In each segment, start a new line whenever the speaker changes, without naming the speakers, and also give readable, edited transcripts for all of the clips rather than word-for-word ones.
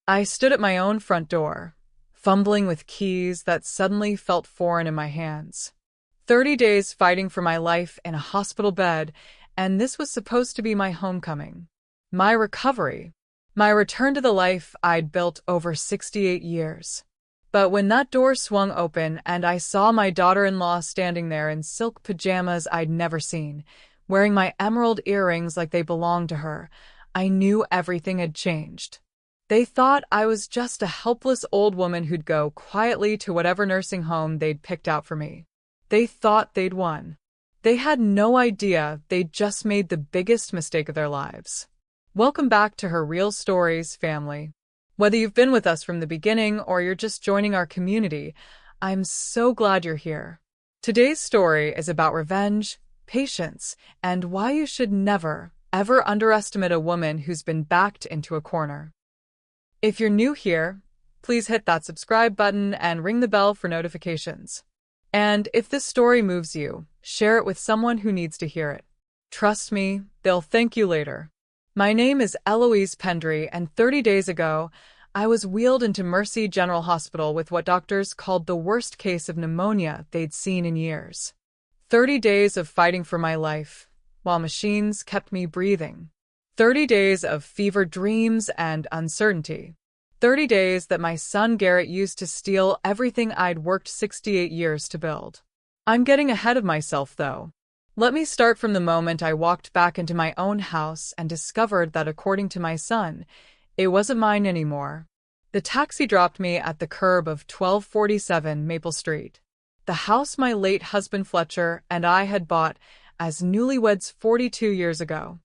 I stood at my own front door, fumbling with keys that suddenly felt foreign in my hands. 30 days fighting for my life in a hospital bed, and this was supposed to be my homecoming. My recovery. My return to the life I'd built over 68 years. But when that door swung open and I saw my daughter-in-law standing there in silk pajamas I'd never seen, wearing my emerald earrings like they belonged to her, I knew everything had changed. They thought I was just a helpless old woman who'd go quietly to whatever nursing home they'd picked out for me. They thought they'd won. They had no idea they'd just made the biggest mistake of their lives. Welcome back to Her Real Stories, family. Whether you've been with us from the beginning or you're just joining our community, I'm so glad you're here. Today's story is about revenge, patience, and why you should never, ever underestimate a woman who's been backed into a corner. If you're new here, please hit that subscribe button and ring the bell for notifications. And if this story moves you, share it with someone who needs to hear it. Trust me, they'll thank you later. My name is Eloise Pendry, and 30 days ago, I was wheeled into Mercy General Hospital with what doctors called the worst case of pneumonia they'd seen in years. 30 days of fighting for my life, while machines kept me breathing. 30 days of fever dreams and uncertainty. 30 days that my son Garrett used to steal everything I'd worked 68 years to build. I'm getting ahead of myself, though. Let me start from the moment I walked back into my own house and discovered that, according to my son, it wasn't mine anymore. The taxi dropped me at the curb of 1247 Maple Street, the house my late husband Fletcher and I had bought as newlyweds 42 years ago.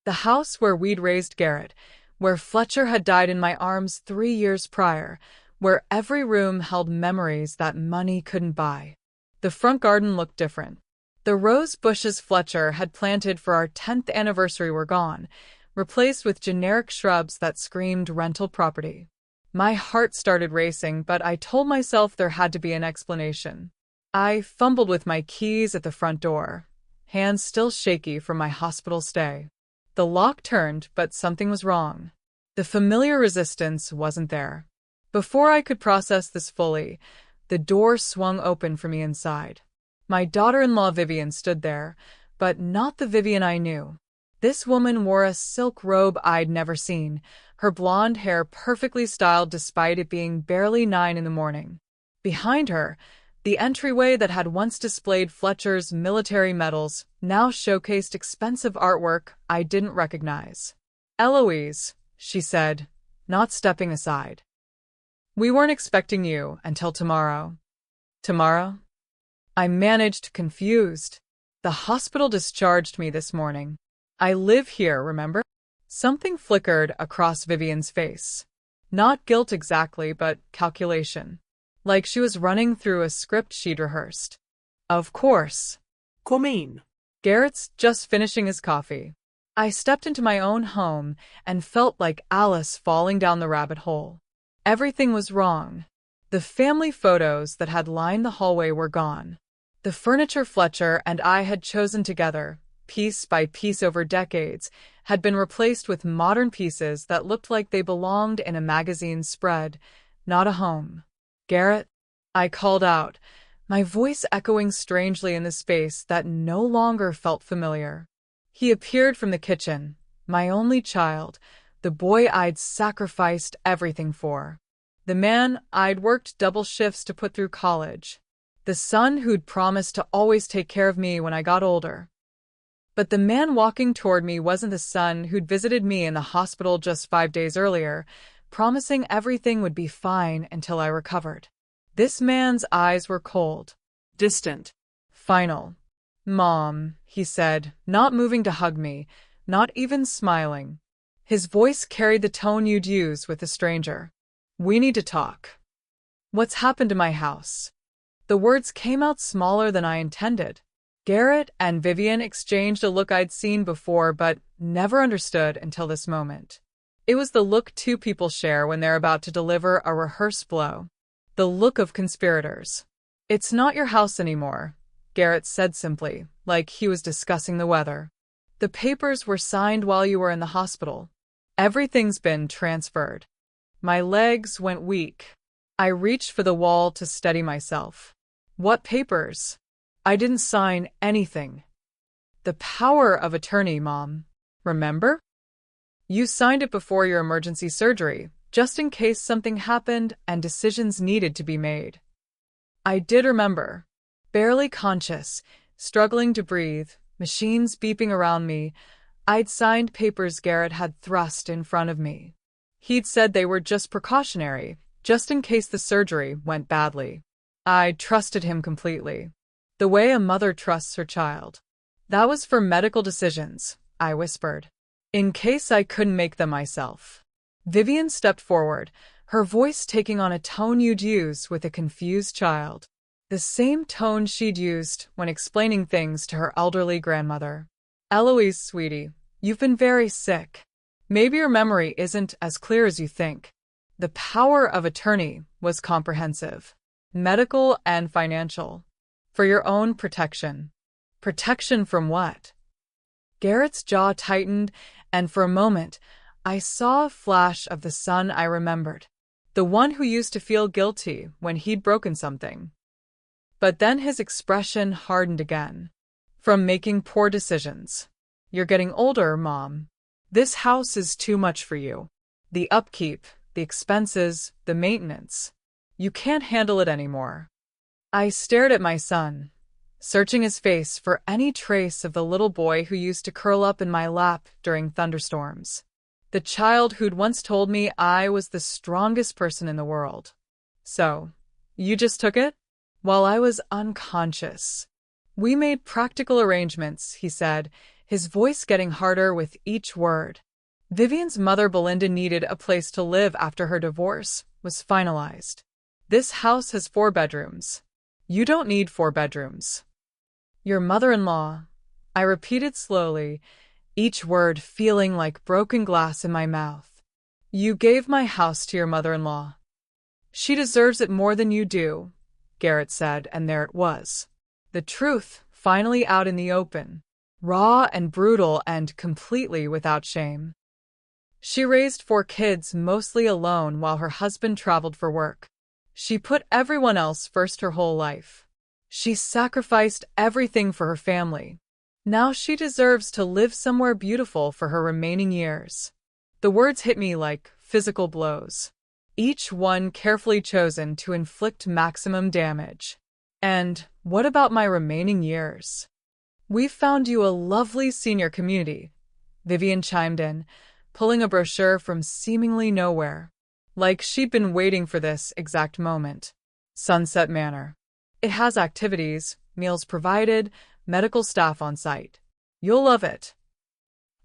The house where we'd raised Garrett, where Fletcher had died in my arms 3 years prior, where every room held memories that money couldn't buy. The front garden looked different. The rose bushes Fletcher had planted for our 10th anniversary were gone, replaced with generic shrubs that screamed rental property. My heart started racing, but I told myself there had to be an explanation. I fumbled with my keys at the front door, hands still shaky from my hospital stay. The lock turned, but something was wrong. The familiar resistance wasn't there. Before I could process this fully, the door swung open for me inside. My daughter-in-law Vivian stood there, but not the Vivian I knew. This woman wore a silk robe I'd never seen, her blonde hair perfectly styled despite it being barely 9 in the morning. Behind her, the entryway that had once displayed Fletcher's military medals now showcased expensive artwork I didn't recognize. "Eloise," she said, not stepping aside. "We weren't expecting you until tomorrow." "Tomorrow?" I managed, confused. "The hospital discharged me this morning. I live here, remember?" Something flickered across Vivian's face. Not guilt exactly, but calculation. Like she was running through a script she'd rehearsed. "Of course."
"Come in."
"Garrett's just finishing his coffee." I stepped into my own home and felt like Alice falling down the rabbit hole. Everything was wrong. The family photos that had lined the hallway were gone. The furniture Fletcher and I had chosen together, piece by piece over decades, had been replaced with modern pieces that looked like they belonged in a magazine spread, not a home. "Garrett?" I called out, my voice echoing strangely in the space that no longer felt familiar. He appeared from the kitchen, my only child, the boy I'd sacrificed everything for. The man I'd worked double shifts to put through college. The son who'd promised to always take care of me when I got older. But the man walking toward me wasn't the son who'd visited me in the hospital just 5 days earlier, promising everything would be fine until I recovered. This man's eyes were cold,
Distant.
final. "Mom," he said, not moving to hug me, not even smiling. His voice carried the tone you'd use with a stranger. "We need to talk." "What's happened to my house?" The words came out smaller than I intended. Garrett and Vivian exchanged a look I'd seen before but never understood until this moment. It was the look two people share when they're about to deliver a rehearsed blow. The look of conspirators. "It's not your house anymore," Garrett said simply, like he was discussing the weather. "The papers were signed while you were in the hospital. Everything's been transferred." My legs went weak. I reached for the wall to steady myself. What papers? I didn't sign anything. The power of attorney, Mom. Remember? You signed it before your emergency surgery, just in case something happened and decisions needed to be made. I did remember. Barely conscious, struggling to breathe, machines beeping around me, I'd signed papers Garrett had thrust in front of me. He'd said they were just precautionary, just in case the surgery went badly. I trusted him completely. The way a mother trusts her child. That was for medical decisions, I whispered. In case I couldn't make them myself. Vivian stepped forward, her voice taking on a tone you'd use with a confused child. The same tone she'd used when explaining things to her elderly grandmother. Eloise, sweetie, you've been very sick. Maybe your memory isn't as clear as you think. The power of attorney was comprehensive. Medical and financial. For your own protection. Protection from what? Garrett's jaw tightened, and for a moment, I saw a flash of the son I remembered. The one who used to feel guilty when he'd broken something. But then his expression hardened again. From making poor decisions. You're getting older, Mom. This house is too much for you. The upkeep, the expenses, the maintenance. You can't handle it anymore. I stared at my son, searching his face for any trace of the little boy who used to curl up in my lap during thunderstorms. The child who'd once told me I was the strongest person in the world. So, you just took it? While I was unconscious. We made practical arrangements, he said, his voice getting harder with each word. Vivian's mother, Belinda, needed a place to live after her divorce was finalized. This house has 4 bedrooms. You don't need 4 bedrooms. Your mother-in-law, I repeated slowly, each word feeling like broken glass in my mouth. You gave my house to your mother-in-law. She deserves it more than you do, Garrett said, and there it was. The truth, finally out in the open. Raw and brutal and completely without shame. She raised 4 kids mostly alone while her husband traveled for work. She put everyone else first her whole life. She sacrificed everything for her family. Now she deserves to live somewhere beautiful for her remaining years. The words hit me like physical blows. Each one carefully chosen to inflict maximum damage. And what about my remaining years? We've found you a lovely senior community, Vivian chimed in, pulling a brochure from seemingly nowhere. Like she'd been waiting for this exact moment. Sunset Manor. It has activities, meals provided, medical staff on site. You'll love it.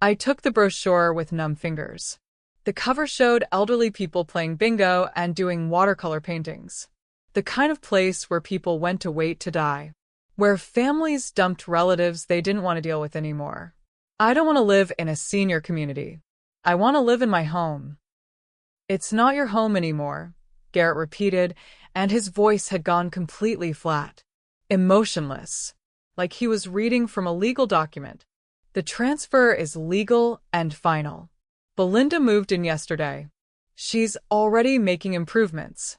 I took the brochure with numb fingers. The cover showed elderly people playing bingo and doing watercolor paintings. The kind of place where people went to wait to die. Where families dumped relatives they didn't want to deal with anymore. I don't want to live in a senior community. I want to live in my home. It's not your home anymore, Garrett repeated, and his voice had gone completely flat. Emotionless. Like he was reading from a legal document. The transfer is legal and final. Belinda moved in yesterday. She's already making improvements.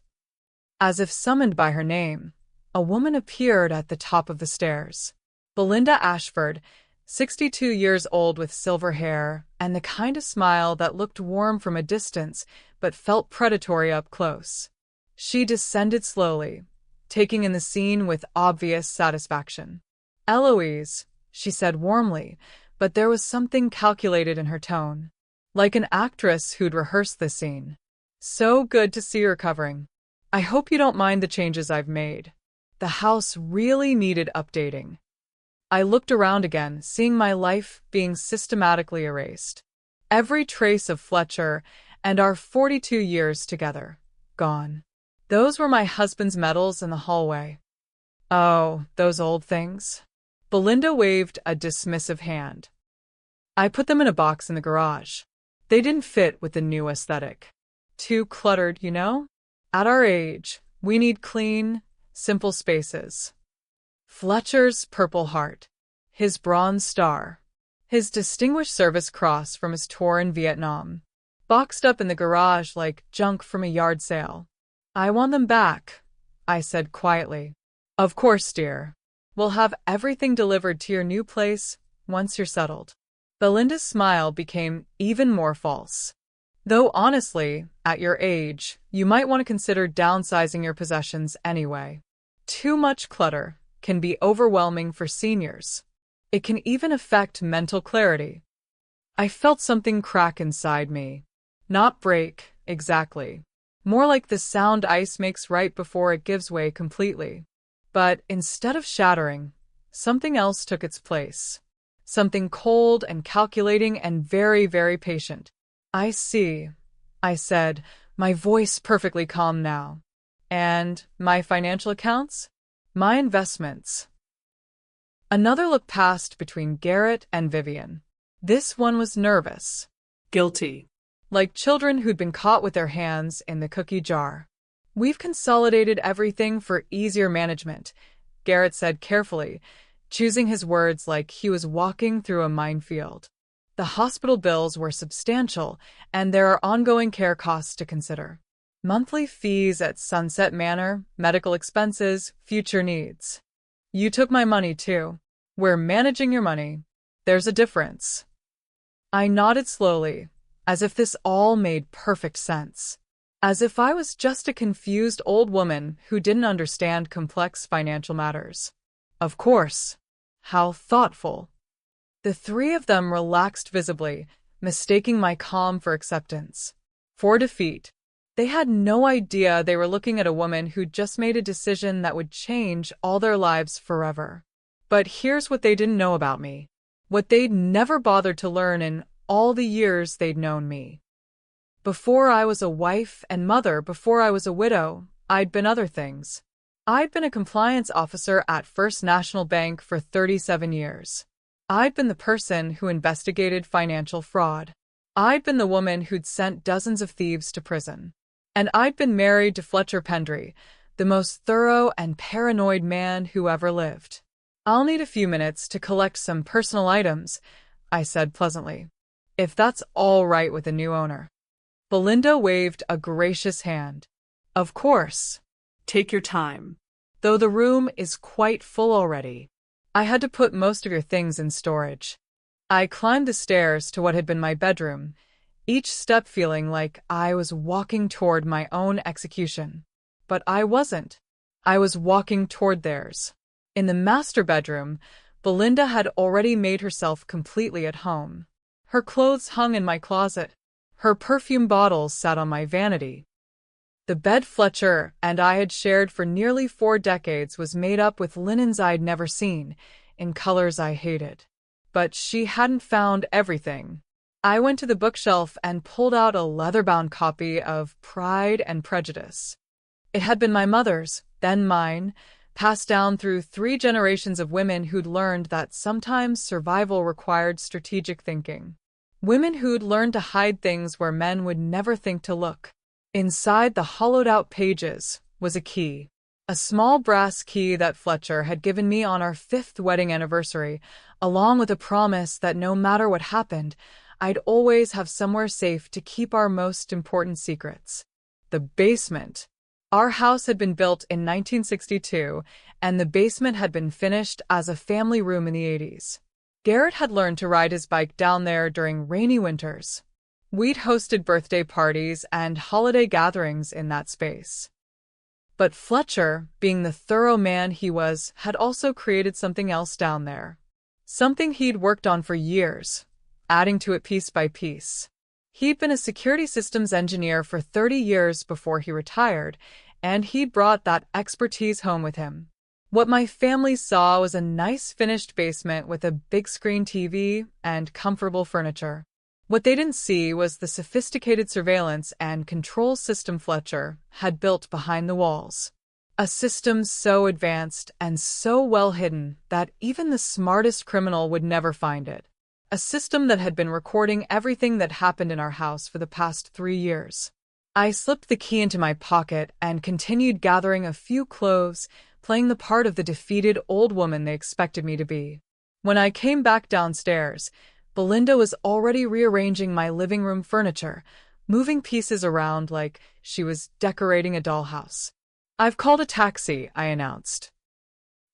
As if summoned by her name, a woman appeared at the top of the stairs. Belinda Ashford, 62 years old with silver hair and the kind of smile that looked warm from a distance but felt predatory up close. She descended slowly, taking in the scene with obvious satisfaction. Eloise, she said warmly, but there was something calculated in her tone. Like an actress who'd rehearsed the scene. So good to see you recovering. I hope you don't mind the changes I've made. The house really needed updating. I looked around again, seeing my life being systematically erased. Every trace of Fletcher and our 42 years together, gone. Those were my husband's medals in the hallway. Oh, those old things. Belinda waved a dismissive hand. I put them in a box in the garage. They didn't fit with the new aesthetic. Too cluttered, you know? At our age, we need clean, simple spaces. Fletcher's Purple Heart, his Bronze Star, his Distinguished Service Cross from his tour in Vietnam. boxed up in the garage like junk from a yard sale. I want them back, I said quietly. Of course, dear. We'll have everything delivered to your new place once you're settled. Belinda's smile became even more false. Though honestly, at your age, you might want to consider downsizing your possessions anyway. Too much clutter can be overwhelming for seniors. It can even affect mental clarity. I felt something crack inside me. Not break, exactly. More like the sound ice makes right before it gives way completely. But instead of shattering, something else took its place. Something cold and calculating and very, very patient. I see, I said, my voice perfectly calm now. And my financial accounts? My investments. Another look passed between Garrett and Vivian. This one was nervous.
Guilty.
Like children who'd been caught with their hands in the cookie jar. We've consolidated everything for easier management, Garrett said carefully, choosing his words like he was walking through a minefield. The hospital bills were substantial, and there are ongoing care costs to consider. Monthly fees at Sunset Manor, medical expenses, future needs. You took my money too. We're managing your money. There's a difference. I nodded slowly, as if this all made perfect sense. As if I was just a confused old woman who didn't understand complex financial matters. Of course. How thoughtful. The three of them relaxed visibly, mistaking my calm for acceptance. For defeat. They had no idea they were looking at a woman who'd just made a decision that would change all their lives forever. But here's what they didn't know about me. What they'd never bothered to learn in all the years they'd known me. Before I was a wife and mother, before I was a widow, I'd been other things. I'd been a compliance officer at First National Bank for 37 years. I'd been the person who investigated financial fraud. I'd been the woman who'd sent dozens of thieves to prison. And I'd been married to Fletcher Pendry, the most thorough and paranoid man who ever lived. I'll need a few minutes to collect some personal items, I said pleasantly. If that's all right with the new owner. Belinda waved a gracious hand. Of course.
Take your time.
Though the room is quite full already. I had to put most of your things in storage. I climbed the stairs to what had been my bedroom, each step feeling like I was walking toward my own execution. But I wasn't. I was walking toward theirs. In the master bedroom, Belinda had already made herself completely at home. Her clothes hung in my closet. Her perfume bottles sat on my vanity. The bed Fletcher and I had shared for nearly 4 decades was made up with linens I'd never seen, in colors I hated. But she hadn't found everything. I went to the bookshelf and pulled out a leather-bound copy of Pride and Prejudice. It had been my mother's, then mine, passed down through 3 generations of women who'd learned that sometimes survival required strategic thinking. Women who'd learned to hide things where men would never think to look. Inside the hollowed-out pages was a key. A small brass key that Fletcher had given me on our 5th wedding anniversary, along with a promise that no matter what happened, I'd always have somewhere safe to keep our most important secrets. The basement. Our house had been built in 1962, and the basement had been finished as a family room in the 80s. Garrett had learned to ride his bike down there during rainy winters. We'd hosted birthday parties and holiday gatherings in that space. But Fletcher, being the thorough man he was, had also created something else down there. Something he'd worked on for years, adding to it piece by piece. He'd been a security systems engineer for 30 years before he retired, and he'd brought that expertise home with him. What my family saw was a nice finished basement with a big screen TV and comfortable furniture. What they didn't see was the sophisticated surveillance and control system Fletcher had built behind the walls. A system so advanced and so well hidden that even the smartest criminal would never find it. A system that had been recording everything that happened in our house for the past 3 years. I slipped the key into my pocket and continued gathering a few clothes, playing the part of the defeated old woman they expected me to be. When I came back downstairs, Belinda was already rearranging my living room furniture, moving pieces around like she was decorating a dollhouse. "I've called a taxi," I announced.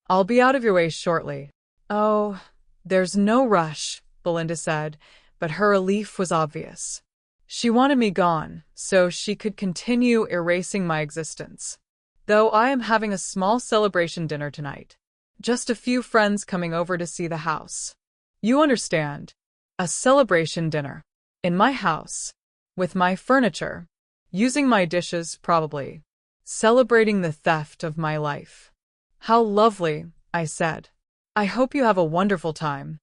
"I'll be out of your way shortly." "Oh, there's no rush," Belinda said, but her relief was obvious. She wanted me gone, so she could continue erasing my existence. "Though I am having a small celebration dinner tonight. Just a few friends coming over to see the house. You understand. A celebration dinner. In my house. With my furniture. Using my dishes, probably. Celebrating the theft of my life." "How lovely," I said. "I hope you have a wonderful time."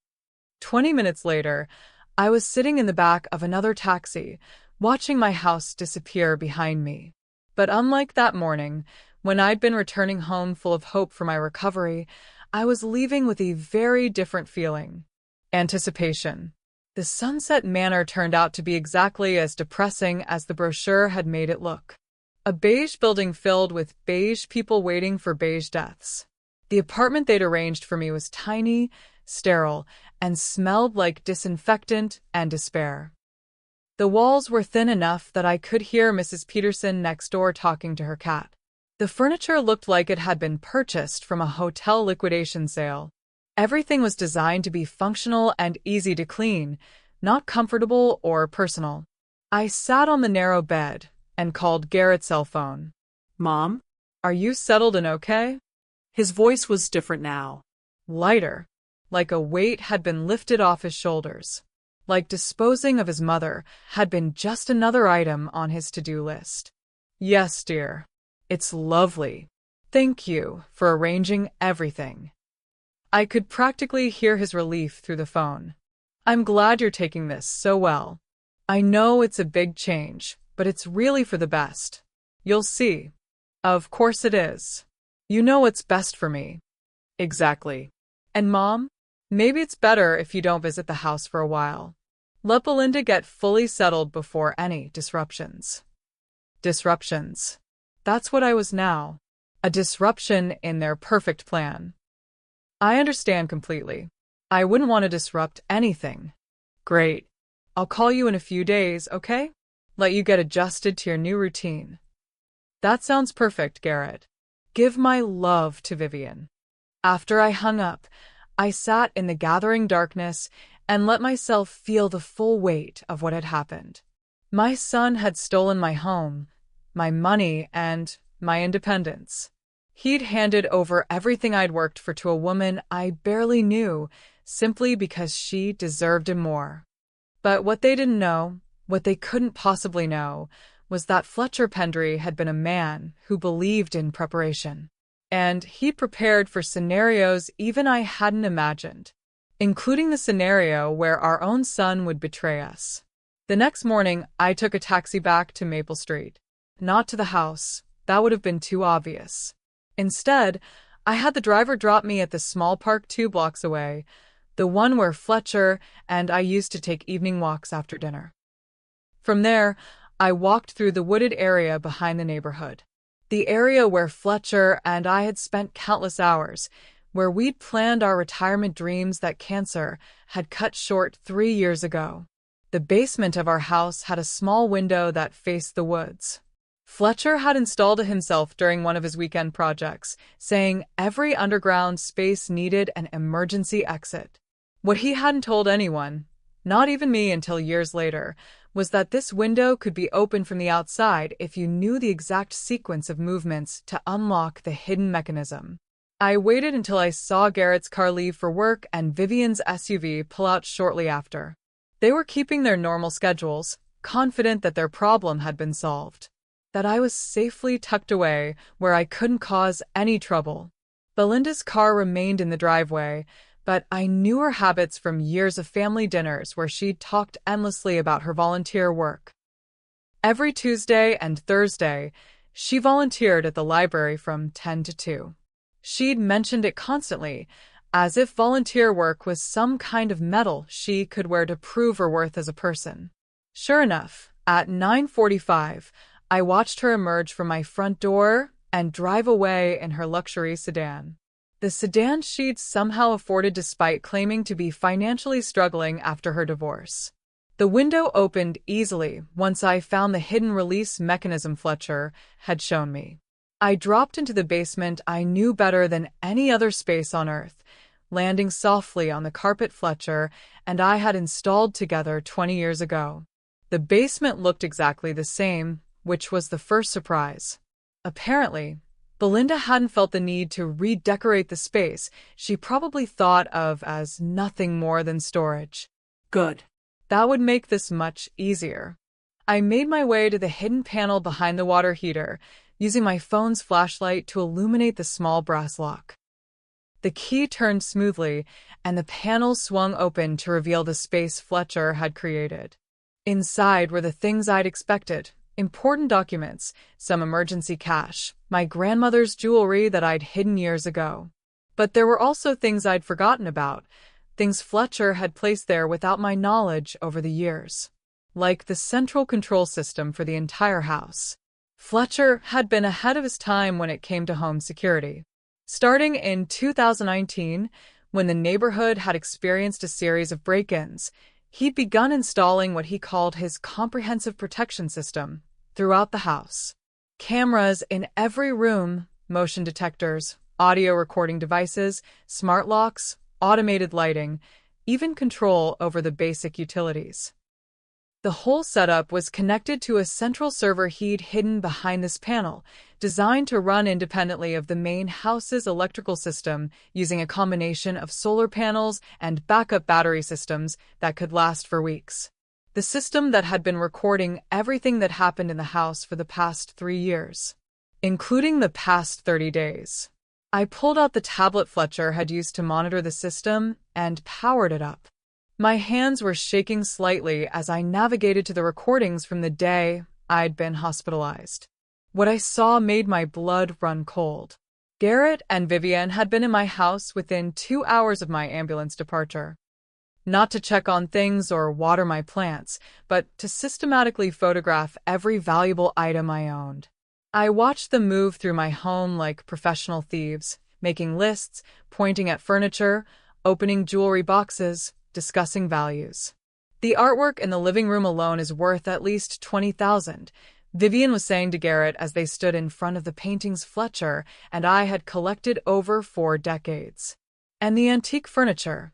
20 minutes later, I was sitting in the back of another taxi, watching my house disappear behind me. But unlike that morning, when I'd been returning home full of hope for my recovery, I was leaving with a very different feeling. Anticipation. The Sunset Manor turned out to be exactly as depressing as the brochure had made it look. A beige building filled with beige people waiting for beige deaths. The apartment they'd arranged for me was tiny, sterile, and smelled like disinfectant and despair. The walls were thin enough that I could hear Mrs. Peterson next door talking to her cat. The furniture looked like it had been purchased from a hotel liquidation sale. Everything was designed to be functional and easy to clean, not comfortable or personal. I sat on the narrow bed and called Garrett's cell phone.
"Mom?"
"Are you settled and okay?"
His voice was different now.
Lighter, like a weight had been lifted off his shoulders. Like disposing of his mother had been just another item on his to-do list. "Yes, dear. It's lovely. Thank you for arranging everything." I could practically hear his relief through the phone. "I'm glad you're taking this so well. I know it's a big change, but it's really for the best. You'll see." "Of course it is. You know what's best for me."
"Exactly."
"And Mom? Maybe it's better if you don't visit the house for a while. Let Belinda get fully settled before any disruptions." Disruptions. That's what I was now. A disruption in their perfect plan. I understand completely. I wouldn't want to disrupt anything. "Great. I'll call you in a few days, okay? Let you get adjusted to your new routine." "That sounds perfect, Garrett. Give my love to Vivian." After I hung up, I sat in the gathering darkness and let myself feel the full weight of what had happened. My son had stolen my home, my money, and my independence. He'd handed over everything I'd worked for to a woman I barely knew, simply because she deserved him more. But what they didn't know, what they couldn't possibly know, was that Fletcher Pendry had been a man who believed in preparation. And he prepared for scenarios even I hadn't imagined, including the scenario where our own son would betray us. The next morning, I took a taxi back to Maple Street. Not to the house. That would have been too obvious. Instead, I had the driver drop me at the small park 2 blocks away, the one where Fletcher and I used to take evening walks after dinner. From there, I walked through the wooded area behind the neighborhood. The area where Fletcher and I had spent countless hours, where we'd planned our retirement dreams that cancer had cut short 3 years ago. The basement of our house had a small window that faced the woods. Fletcher had installed it himself during one of his weekend projects, saying every underground space needed an emergency exit. What he hadn't told anyone, not even me until years later, was that this window could be opened from the outside if you knew the exact sequence of movements to unlock the hidden mechanism. I waited until I saw Garrett's car leave for work and Vivian's SUV pull out shortly after. They were keeping their normal schedules, confident that their problem had been solved, that I was safely tucked away where I couldn't cause any trouble. Belinda's car remained in the driveway, but I knew her habits from years of family dinners where she'd talked endlessly about her volunteer work. Every Tuesday and Thursday, she volunteered at the library from 10 to 2. She'd mentioned it constantly, as if volunteer work was some kind of medal she could wear to prove her worth as a person. Sure enough, at 9:45, I watched her emerge from my front door and drive away in her luxury sedan. The sedan she'd somehow afforded despite claiming to be financially struggling after her divorce. The window opened easily once I found the hidden release mechanism Fletcher had shown me. I dropped into the basement I knew better than any other space on Earth, landing softly on the carpet Fletcher and I had installed together 20 years ago. The basement looked exactly the same, which was the first surprise. Apparently, Belinda hadn't felt the need to redecorate the space she probably thought of as nothing more than storage.
Good.
That would make this much easier. I made my way to the hidden panel behind the water heater, using my phone's flashlight to illuminate the small brass lock. The key turned smoothly, and the panel swung open to reveal the space Fletcher had created. Inside were the things I'd expected: important documents, some emergency cash, my grandmother's jewelry that I'd hidden years ago. But there were also things I'd forgotten about, things Fletcher had placed there without my knowledge over the years. Like the central control system for the entire house. Fletcher had been ahead of his time when it came to home security. Starting in 2019, when the neighborhood had experienced a series of break-ins, he'd begun installing what he called his comprehensive protection system throughout the house. Cameras in every room, motion detectors, audio recording devices, smart locks, automated lighting, even control over the basic utilities. The whole setup was connected to a central server he'd hidden behind this panel, designed to run independently of the main house's electrical system using a combination of solar panels and backup battery systems that could last for weeks. The system that had been recording everything that happened in the house for the past 3 years, including the past 30 days. I pulled out the tablet Fletcher had used to monitor the system and powered it up. My hands were shaking slightly as I navigated to the recordings from the day I'd been hospitalized. What I saw made my blood run cold. Garrett and Vivian had been in my house within 2 hours of my ambulance departure. Not to check on things or water my plants, but to systematically photograph every valuable item I owned. I watched them move through my home like professional thieves, making lists, pointing at furniture, opening jewelry boxes, discussing values. The artwork in the living room alone is worth at least $20,000, Vivian was saying to Garrett as they stood in front of the paintings Fletcher and I had collected over 4 decades. And the antique furniture,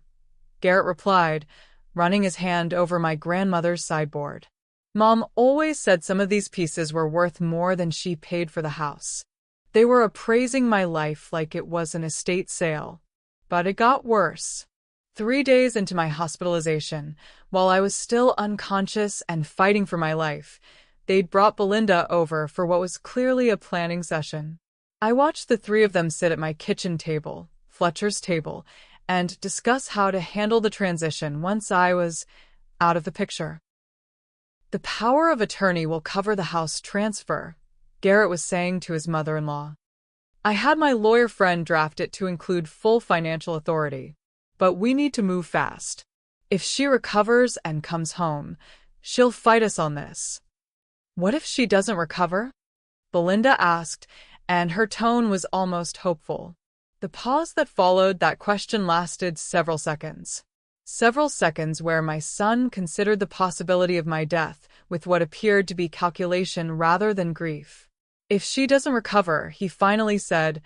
Garrett replied, running his hand over my grandmother's sideboard. Mom always said some of these pieces were worth more than she paid for the house. They were appraising my life like it was an estate sale. But it got worse. 3 days into my hospitalization, while I was still unconscious and fighting for my life, they'd brought Belinda over for what was clearly a planning session. I watched the 3 of them sit at my kitchen table, Fletcher's table, and discuss how to handle the transition once I was out of the picture. The power of attorney will cover the house transfer, Garrett was saying to his mother-in-law. I had my lawyer friend draft it to include full financial authority. But we need to move fast. If she recovers and comes home, she'll fight us on this. What if she doesn't recover? Belinda asked, and her tone was almost hopeful. The pause that followed that question lasted several seconds. Several seconds where my son considered the possibility of my death with what appeared to be calculation rather than grief. If she doesn't recover, he finally said,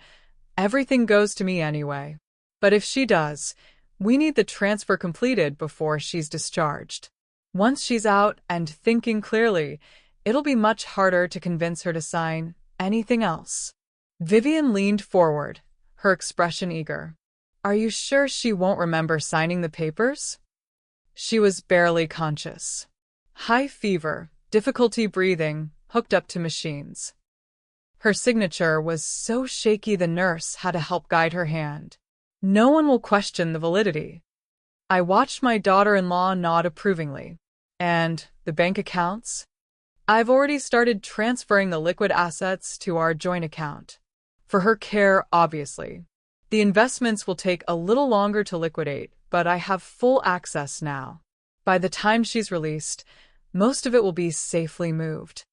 everything goes to me anyway. But if she does, we need the transfer completed before she's discharged. Once she's out and thinking clearly, it'll be much harder to convince her to sign anything else. Vivian leaned forward, her expression eager. Are you sure she won't remember signing the papers? She was barely conscious. High fever, difficulty breathing, hooked up to machines. Her signature was so shaky the nurse had to help guide her hand. No one will question the validity. I watched my daughter-in-law nod approvingly. And the bank accounts? I've already started transferring the liquid assets to our joint account. For her care, obviously. The investments will take a little longer to liquidate, but I have full access now. By the time she's released, most of it will be safely moved.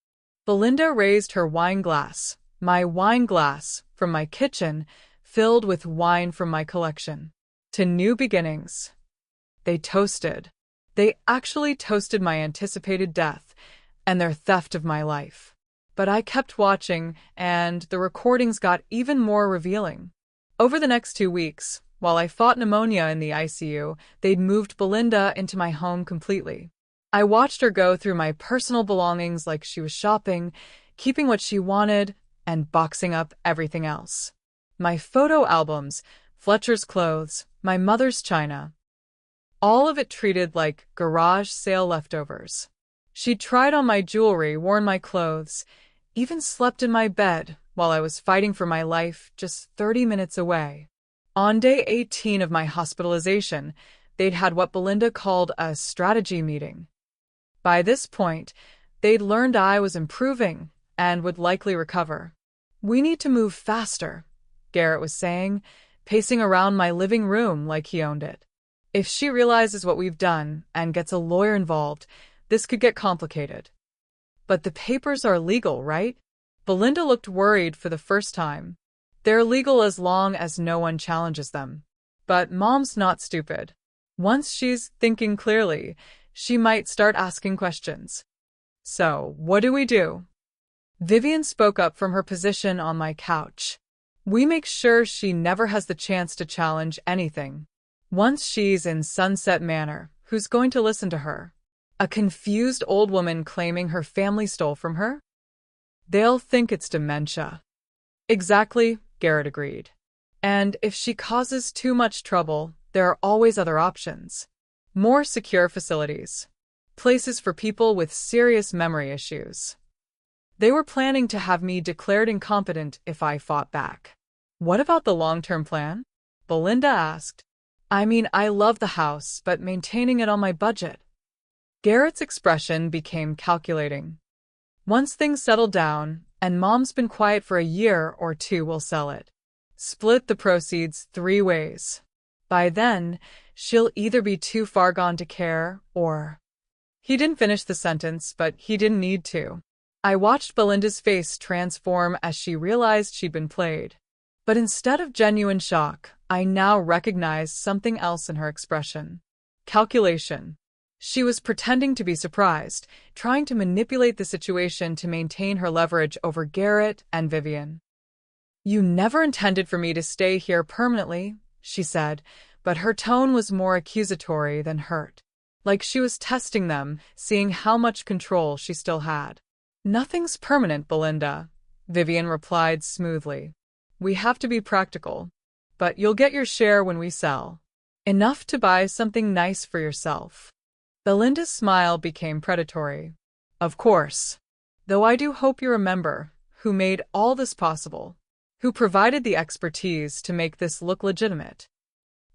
Belinda raised her wine glass, my wine glass, from my kitchen, filled with wine from my collection. To new beginnings. They toasted. They actually toasted my anticipated death and their theft of my life. But I kept watching, and the recordings got even more revealing. Over the next 2 weeks, while I fought pneumonia in the ICU, they'd moved Belinda into my home completely. I watched her go through my personal belongings like she was shopping, keeping what she wanted and boxing up everything else. My photo albums, Fletcher's clothes, my mother's china. All of it treated like garage sale leftovers. She tried on my jewelry, worn my clothes, even slept in my bed while I was fighting for my life just 30 minutes away. On day 18 of my hospitalization, they'd had what Belinda called a strategy meeting. By this point, they'd learned I was improving and would likely recover. "We need to move faster," Garrett was saying, pacing around my living room like he owned it. "If she realizes what we've done and gets a lawyer involved, this could get complicated." "But the papers are legal, right?" Belinda looked worried for the first time. "They're legal as long as no one challenges them. But Mom's not stupid. Once she's thinking clearly, she might start asking questions." "So, what do we do?" Vivian spoke up from her position on my couch. "We make sure she never has the chance to challenge anything. Once she's in Sunset Manor, who's going to listen to her? A confused old woman claiming her family stole from her? They'll think it's dementia." "Exactly," Garrett agreed. "And if she causes too much trouble, there are always other options. More secure facilities. Places for people with serious memory issues." They were planning to have me declared incompetent if I fought back. "What about the long-term plan?" Belinda asked. "I mean, I love the house, but maintaining it on my budget." Garrett's expression became calculating. "Once things settle down, and Mom's been quiet for a year or two, we'll sell it. Split the proceeds 3 ways. By then, she'll either be too far gone to care, or—" He didn't finish the sentence, but he didn't need to. I watched Belinda's face transform as she realized she'd been played. But instead of genuine shock, I now recognized something else in her expression. Calculation. She was pretending to be surprised, trying to manipulate the situation to maintain her leverage over Garrett and Vivian. "You never intended for me to stay here permanently," she said, but her tone was more accusatory than hurt. Like she was testing them, seeing how much control she still had. "Nothing's permanent, Belinda," Vivian replied smoothly. "We have to be practical. But you'll get your share when we sell. Enough to buy something nice for yourself." Belinda's smile became predatory. "Of course. Though I do hope you remember who made all this possible, who provided the expertise to make this look legitimate."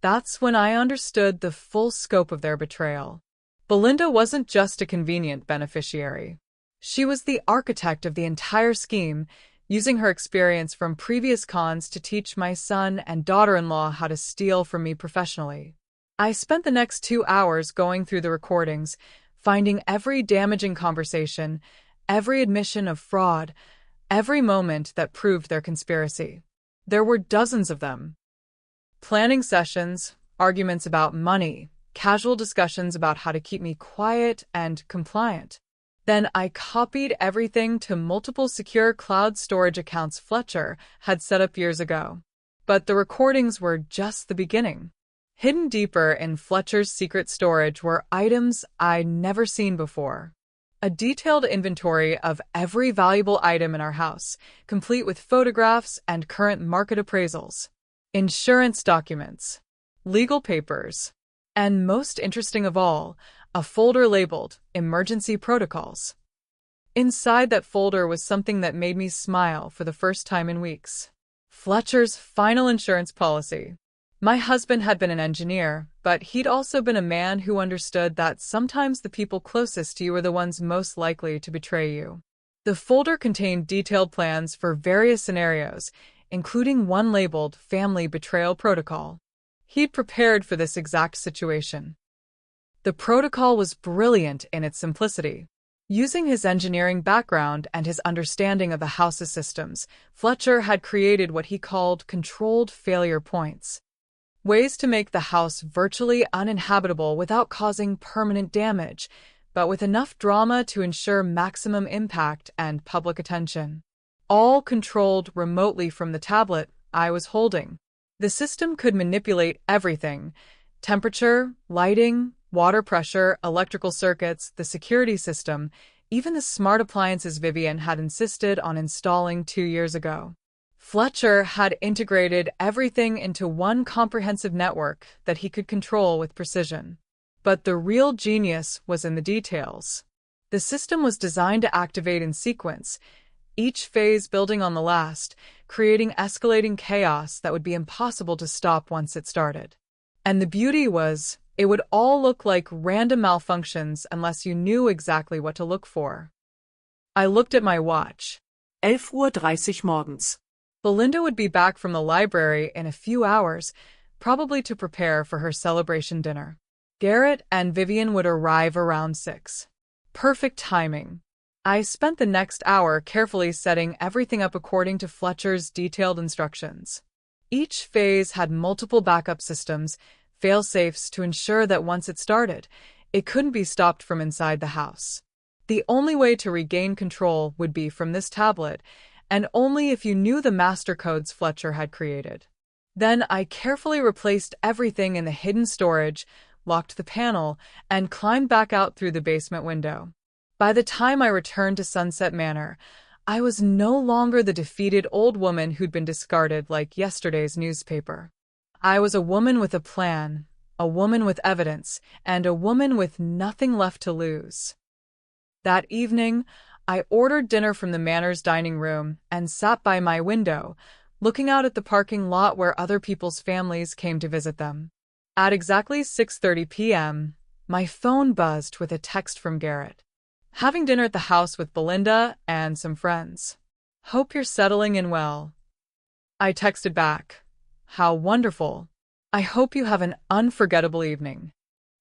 That's when I understood the full scope of their betrayal. Belinda wasn't just a convenient beneficiary. She was the architect of the entire scheme, using her experience from previous cons to teach my son and daughter-in-law how to steal from me professionally. I spent the next 2 hours going through the recordings, finding every damaging conversation, every admission of fraud, every moment that proved their conspiracy. There were dozens of them. Planning sessions, arguments about money, casual discussions about how to keep me quiet and compliant. Then I copied everything to multiple secure cloud storage accounts Fletcher had set up years ago. But the recordings were just the beginning. Hidden deeper in Fletcher's secret storage were items I'd never seen before. A detailed inventory of every valuable item in our house, complete with photographs and current market appraisals, insurance documents, legal papers, and most interesting of all, a folder labeled Emergency Protocols. Inside that folder was something that made me smile for the first time in weeks. Fletcher's final insurance policy. My husband had been an engineer, but he'd also been a man who understood that sometimes the people closest to you are the ones most likely to betray you. The folder contained detailed plans for various scenarios, including one labeled Family Betrayal Protocol. He'd prepared for this exact situation. The protocol was brilliant in its simplicity. Using his engineering background and his understanding of the house's systems, Fletcher had created what he called controlled failure points. Ways to make the house virtually uninhabitable without causing permanent damage, but with enough drama to ensure maximum impact and public attention. All controlled remotely from the tablet I was holding. The system could manipulate everything: temperature, lighting, water pressure, electrical circuits, the security system, even the smart appliances Vivian had insisted on installing 2 years ago. Fletcher had integrated everything into one comprehensive network that he could control with precision. But the real genius was in the details. The system was designed to activate in sequence, each phase building on the last, creating escalating chaos that would be impossible to stop once it started. And the beauty was, it would all look like random malfunctions unless you knew exactly what to look for. I looked at my watch.
11:30 Uhr morgens.
Belinda would be back from the library in a few hours, probably to prepare for her celebration dinner. Garrett and Vivian would arrive around 6. Perfect timing. I spent the next hour carefully setting everything up according to Fletcher's detailed instructions. Each phase had multiple backup systems, fail-safes to ensure that once it started, it couldn't be stopped from inside the house. The only way to regain control would be from this tablet, and only if you knew the master codes Fletcher had created. Then I carefully replaced everything in the hidden storage, locked the panel, and climbed back out through the basement window. By the time I returned to Sunset Manor, I was no longer the defeated old woman who'd been discarded like yesterday's newspaper. I was a woman with a plan, a woman with evidence, and a woman with nothing left to lose. That evening, I ordered dinner from the Manor's dining room and sat by my window, looking out at the parking lot where other people's families came to visit them. At exactly 6:30 p.m., my phone buzzed with a text from Garrett. Having dinner at the house with Belinda and some friends. Hope you're settling in well. I texted back. How wonderful. I hope you have an unforgettable evening.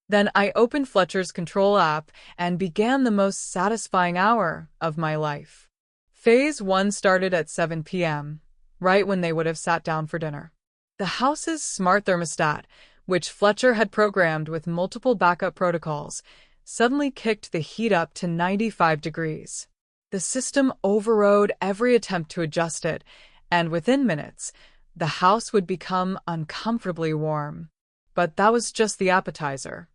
Then I opened Fletcher's control app and began the most satisfying hour of my life. Phase 1 started at 7 p.m., right when they would have sat down for dinner. The house's smart thermostat, which Fletcher had programmed with multiple backup protocols, suddenly kicked the heat up to 95 degrees. The system overrode every attempt to adjust it, and within minutes, the house would become uncomfortably warm. But that was just the appetizer.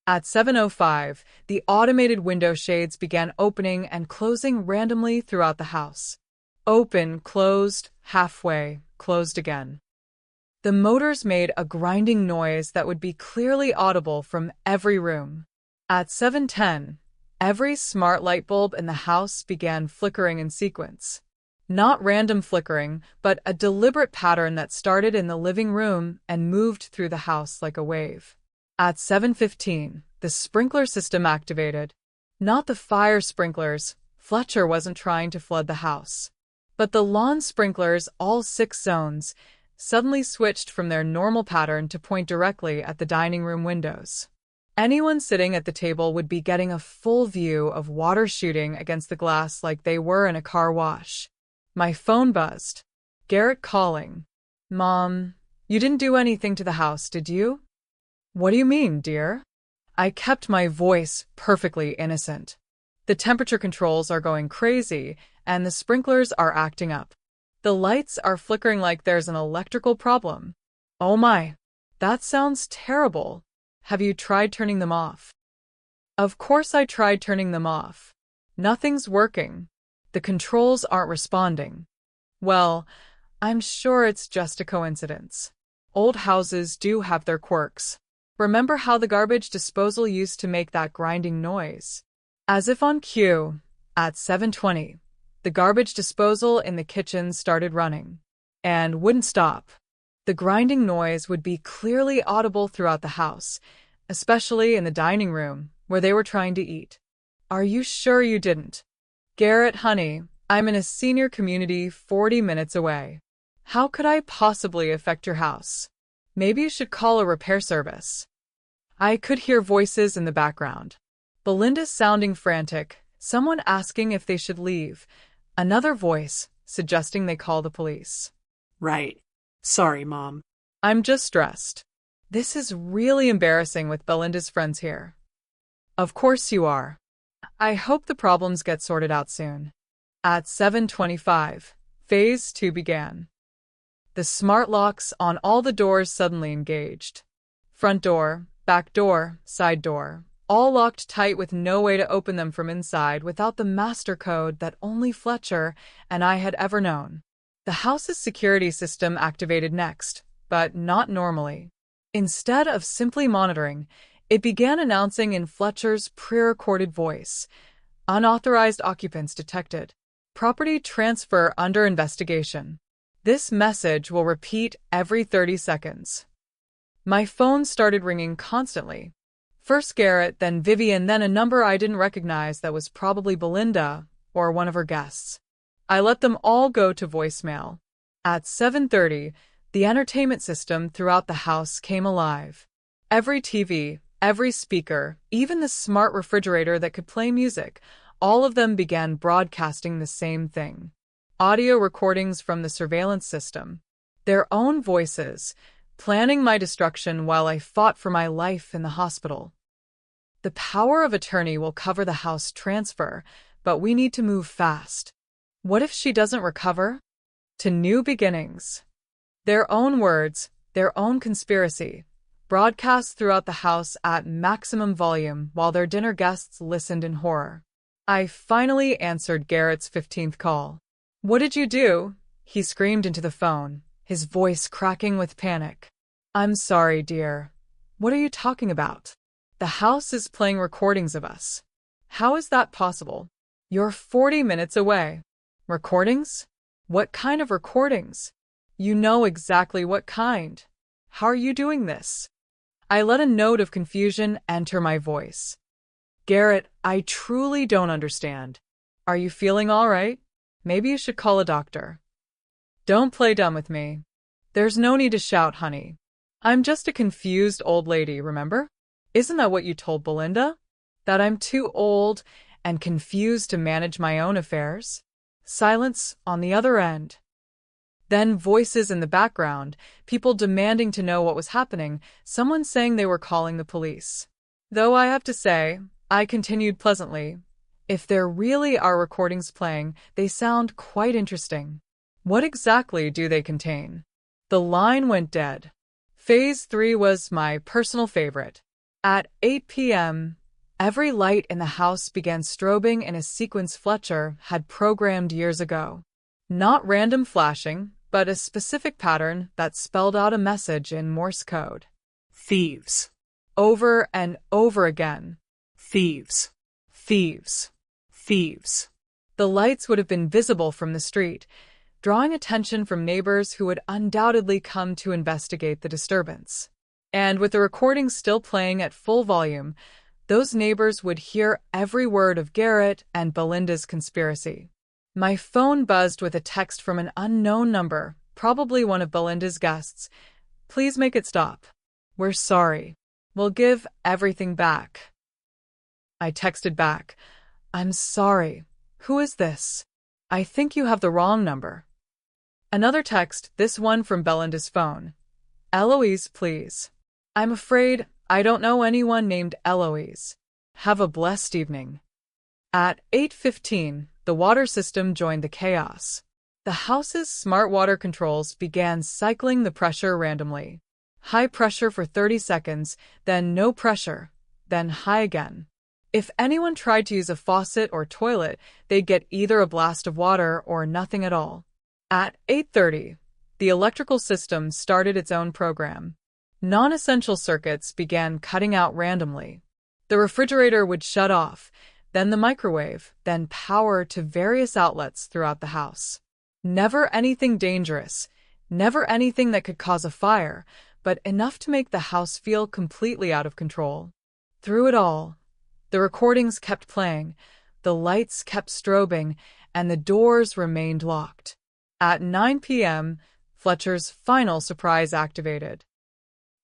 At 7:05, the automated window shades began opening and closing randomly throughout the house. Open, closed, halfway, closed again. The motors made a grinding noise that would be clearly audible from every room. At 7:10, every smart light bulb in the house began flickering in sequence. Not random flickering, but a deliberate pattern that started in the living room and moved through the house like a wave. At 7:15, the sprinkler system activated. Not the fire sprinklers, Fletcher wasn't trying to flood the house. But the lawn sprinklers, all 6 zones, suddenly switched from their normal pattern to point directly at the dining room windows. Anyone sitting at the table would be getting a full view of water shooting against the glass like they were in a car wash. My phone buzzed. Garrett calling. Mom, you didn't do anything to the house, did you? What do you mean, dear? I kept my voice perfectly innocent. The temperature controls are going crazy, and the sprinklers are acting up. The lights are flickering like there's an electrical problem. Oh my, that sounds terrible. Have you tried turning them off? Of course I tried turning them off. Nothing's working. The controls aren't responding. Well, I'm sure it's just a coincidence. Old houses do have their quirks. Remember how the garbage disposal used to make that grinding noise? As if on cue, at 7:20, the garbage disposal in the kitchen started running, and wouldn't stop. The grinding noise would be clearly audible throughout the house, especially in the dining room, where they were trying to eat. Are you sure you didn't? Garrett, honey, I'm in a senior community 40 minutes away. How could I possibly affect your house? Maybe you should call a repair service. I could hear voices in the background. Belinda sounding frantic, someone asking if they should leave, another voice suggesting they call the police.
Right. Sorry, Mom.
I'm just stressed. This is really embarrassing with Belinda's friends here. Of course you are. I hope the problems get sorted out soon. At 7:25, Phase 2 began. The smart locks on all the doors suddenly engaged. Front door, back door, side door, all locked tight with no way to open them from inside without the master code that only Fletcher and I had ever known. The house's security system activated next, but not normally. Instead of simply monitoring, it began announcing in Fletcher's pre-recorded voice, "Unauthorized occupants detected. Property transfer under investigation." This message will repeat every 30 seconds. My phone started ringing constantly. First Garrett, then Vivian, then a number I didn't recognize that was probably Belinda or one of her guests. I let them all go to voicemail. At 7:30, the entertainment system throughout the house came alive. Every TV, every speaker, even the smart refrigerator that could play music, all of them began broadcasting the same thing. Audio recordings from the surveillance system. Their own voices, planning my destruction while I fought for my life in the hospital. The power of attorney will cover the house transfer, but we need to move fast. What if she doesn't recover? To new beginnings. Their own words, their own conspiracy, broadcast throughout the house at maximum volume while their dinner guests listened in horror. I finally answered Garrett's 15th call. "What did you do?" he screamed into the phone, his voice cracking with panic. "I'm sorry, dear. What are you talking about? The house is playing recordings of us. How is that possible? You're 40 minutes away. Recordings? What kind of recordings? You know exactly what kind. How are you doing this?" I let a note of confusion enter my voice. "Garrett, I truly don't understand. Are you feeling all right? Maybe you should call a doctor." "Don't play dumb with me. There's no need to shout, honey. I'm just a confused old lady, remember? Isn't that what you told Belinda? That I'm too old and confused to manage my own affairs?" Silence on the other end. Then voices in the background, people demanding to know what was happening, someone saying they were calling the police. Though I have to say, I continued pleasantly, if there really are recordings playing, they sound quite interesting. What exactly do they contain? The line went dead. Phase 3 was my personal favorite. At 8 p.m., every light in the house began strobing in a sequence Fletcher had programmed years ago. Not random flashing, but a specific pattern that spelled out a message in Morse code.
Thieves.
Over and over again.
Thieves.
Thieves.
Thieves.
The lights would have been visible from the street, drawing attention from neighbors who would undoubtedly come to investigate the disturbance. And with the recording still playing at full volume, those neighbors would hear every word of Garrett and Belinda's conspiracy. My phone buzzed with a text from an unknown number, probably one of Belinda's guests. "Please make it stop. We're sorry. We'll give everything back." I texted back, "I'm sorry. Who is this? I think you have the wrong number." Another text, this one from Belinda's phone. "Eloise, please. I'm afraid I don't know anyone named Eloise. Have a blessed evening." At 8:15, the water system joined the chaos. The house's smart water controls began cycling the pressure randomly. High pressure for 30 seconds, then no pressure, then high again. If anyone tried to use a faucet or toilet, they'd get either a blast of water or nothing at all. At 8:30, the electrical system started its own program. Non-essential circuits began cutting out randomly. The refrigerator would shut off, then the microwave, then power to various outlets throughout the house. Never anything dangerous, never anything that could cause a fire, but enough to make the house feel completely out of control. Through it all, the recordings kept playing, the lights kept strobing, and the doors remained locked. At 9 p.m., Fletcher's final surprise activated.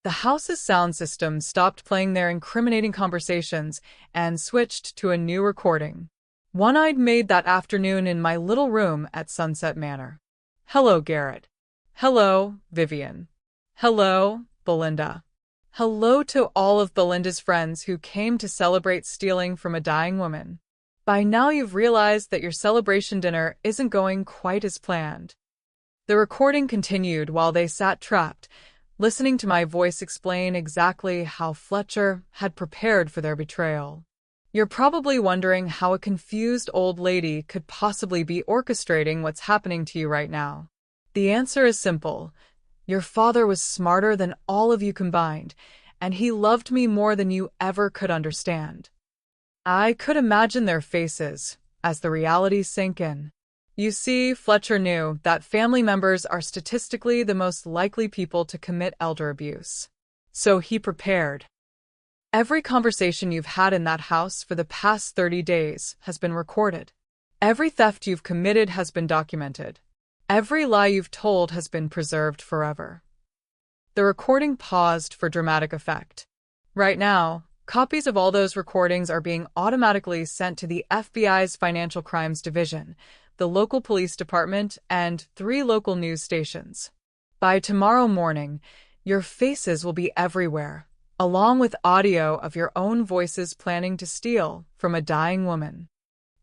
The house's sound system stopped playing their incriminating conversations and switched to a new recording. One I'd made that afternoon in my little room at Sunset Manor. "Hello, Garrett. Hello, Vivian. Hello, Belinda. Hello to all of Belinda's friends who came to celebrate stealing from a dying woman. By now you've realized that your celebration dinner isn't going quite as planned. The recording continued while they sat trapped, listening to my voice explain exactly how Fletcher had prepared for their betrayal. You're probably wondering how a confused old lady could possibly be orchestrating what's happening to you right now. The answer is simple. Your father was smarter than all of you combined, and he loved me more than you ever could understand. I could imagine their faces as the reality sank in. You see, Fletcher knew that family members are statistically the most likely people to commit elder abuse. So he prepared. Every conversation you've had in that house for the past 30 days has been recorded. Every theft you've committed has been documented. Every lie you've told has been preserved forever. The recording paused for dramatic effect. Right now, copies of all those recordings are being automatically sent to the FBI's Financial Crimes Division, the local police department, and 3 local news stations. By tomorrow morning, your faces will be everywhere, along with audio of your own voices planning to steal from a dying woman.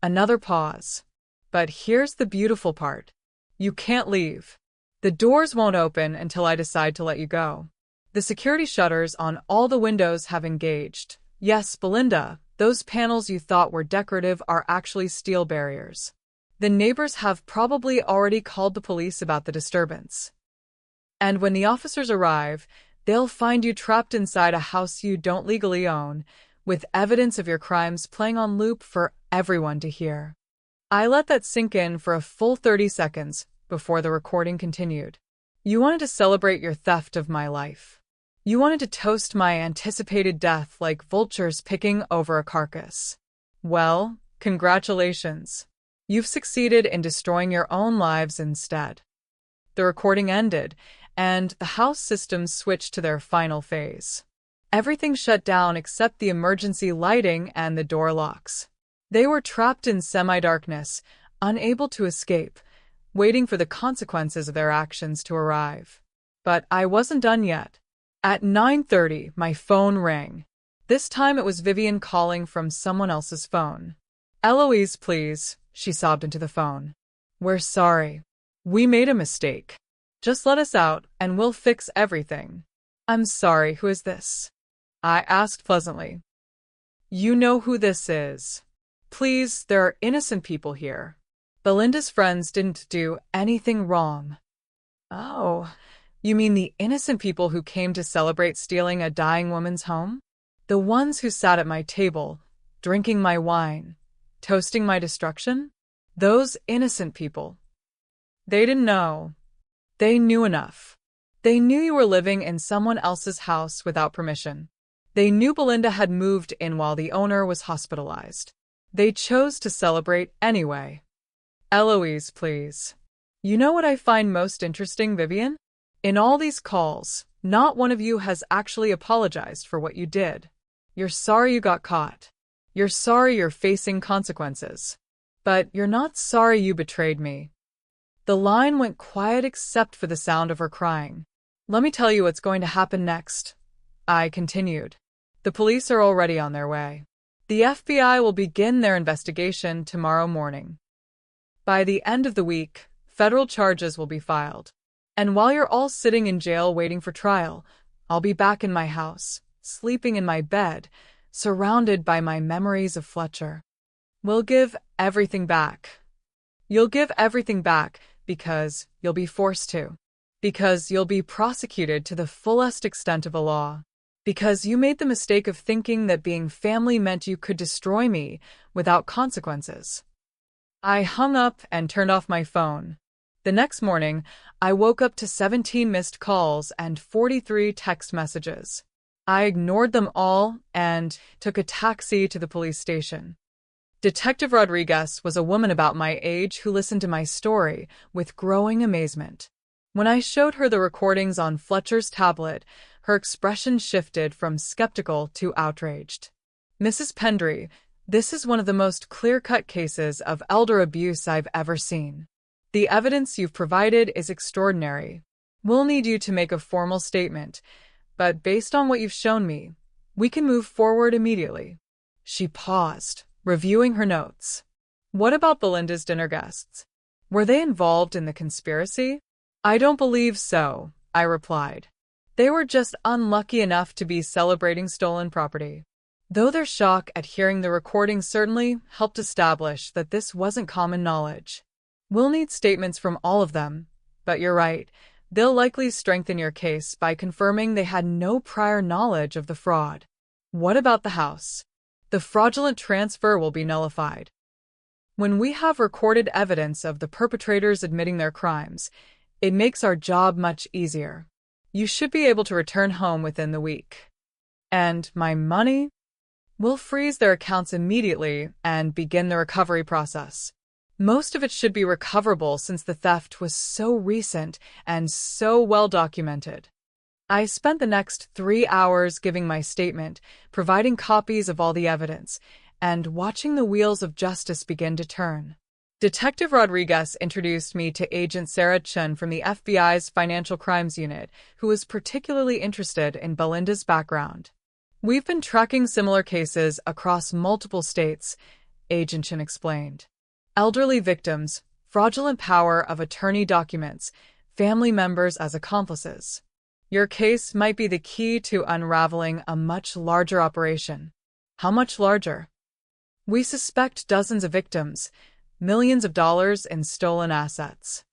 Another pause. But here's the beautiful part. You can't leave. The doors won't open until I decide to let you go. The security shutters on all the windows have engaged. Yes, Belinda, those panels you thought were decorative are actually steel barriers. The neighbors have probably already called the police about the disturbance. And when the officers arrive, they'll find you trapped inside a house you don't legally own, with evidence of your crimes playing on loop for everyone to hear. I let that sink in for a full 30 seconds before the recording continued. You wanted to celebrate your theft of my life. You wanted to toast my anticipated death like vultures picking over a carcass. Well, congratulations. You've succeeded in destroying your own lives instead. The recording ended, and the house systems switched to their final phase. Everything shut down except the emergency lighting and the door locks. They were trapped in semi-darkness, unable to escape, waiting for the consequences of their actions to arrive. But I wasn't done yet. At 9:30, my phone rang. This time it was Vivian calling from someone else's phone. "Eloise, please," she sobbed into the phone. "We're sorry. We made a mistake. Just let us out and we'll fix everything." "I'm sorry, who is this?" I asked pleasantly. "You know who this is. Please, there are innocent people here. Belinda's friends didn't do anything wrong." "Oh, you mean the innocent people who came to celebrate stealing a dying woman's home? The ones who sat at my table, drinking my wine, toasting my destruction? Those innocent people. They didn't know. They knew enough. They knew you were living in someone else's house without permission. They knew Belinda had moved in while the owner was hospitalized. They chose to celebrate anyway." "Eloise, please. You know what I find most interesting, Vivian? In all these calls, not one of you has actually apologized for what you did. You're sorry you got caught. You're sorry you're facing consequences. But you're not sorry you betrayed me." The line went quiet except for the sound of her crying. "Let me tell you what's going to happen next," I continued. "The police are already on their way. The FBI will begin their investigation tomorrow morning. By the end of the week, federal charges will be filed. And while you're all sitting in jail waiting for trial, I'll be back in my house, sleeping in my bed, surrounded by my memories of Fletcher. We'll give everything back. You'll give everything back because you'll be forced to. Because you'll be prosecuted to the fullest extent of the law. Because you made the mistake of thinking that being family meant you could destroy me without consequences." I hung up and turned off my phone. The next morning, I woke up to 17 missed calls and 43 text messages. I ignored them all and took a taxi to the police station. Detective Rodriguez was a woman about my age who listened to my story with growing amazement. When I showed her the recordings on Fletcher's tablet, her expression shifted from skeptical to outraged. "Mrs. Pendry, this is one of the most clear-cut cases of elder abuse I've ever seen. The evidence you've provided is extraordinary. We'll need you to make a formal statement, but based on what you've shown me, we can move forward immediately." She paused, reviewing her notes. "What about Belinda's dinner guests? Were they involved in the conspiracy?" "I don't believe so," I replied. "They were just unlucky enough to be celebrating stolen property." Though their shock at hearing the recording certainly helped establish that this wasn't common knowledge. "We'll need statements from all of them, but you're right, they'll likely strengthen your case by confirming they had no prior knowledge of the fraud." "What about the house? The fraudulent transfer will be nullified. When we have recorded evidence of the perpetrators admitting their crimes, it makes our job much easier. You should be able to return home within the week." "And my money?" "We'll freeze their accounts immediately and begin the recovery process. Most of it should be recoverable since the theft was so recent and so well documented." I spent the next 3 hours giving my statement, providing copies of all the evidence, and watching the wheels of justice begin to turn. Detective Rodriguez introduced me to Agent Sarah Chun from the FBI's Financial Crimes Unit, who was particularly interested in Belinda's background. "We've been tracking similar cases across multiple states," Agent Chun explained. "Elderly victims, fraudulent power of attorney documents, family members as accomplices. Your case might be the key to unraveling a much larger operation." "How much larger?" "We suspect dozens of victims, millions of dollars in stolen assets.